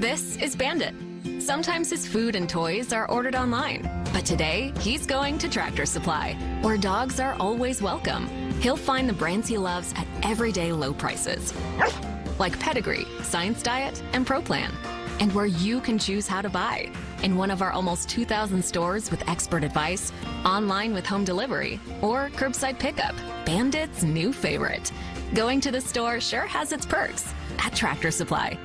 This is Bandit. Sometimes his food and toys are ordered online, but today he's going to Tractor Supply, where dogs are always welcome. He'll find the brands he loves at everyday low prices, like Pedigree, Science Diet, and Pro Plan, and where you can choose how to buy. In one of our almost 2,000 stores with expert advice, online with home delivery, or curbside pickup, Bandit's new favorite. Going to the store sure has its perks at Tractor Supply.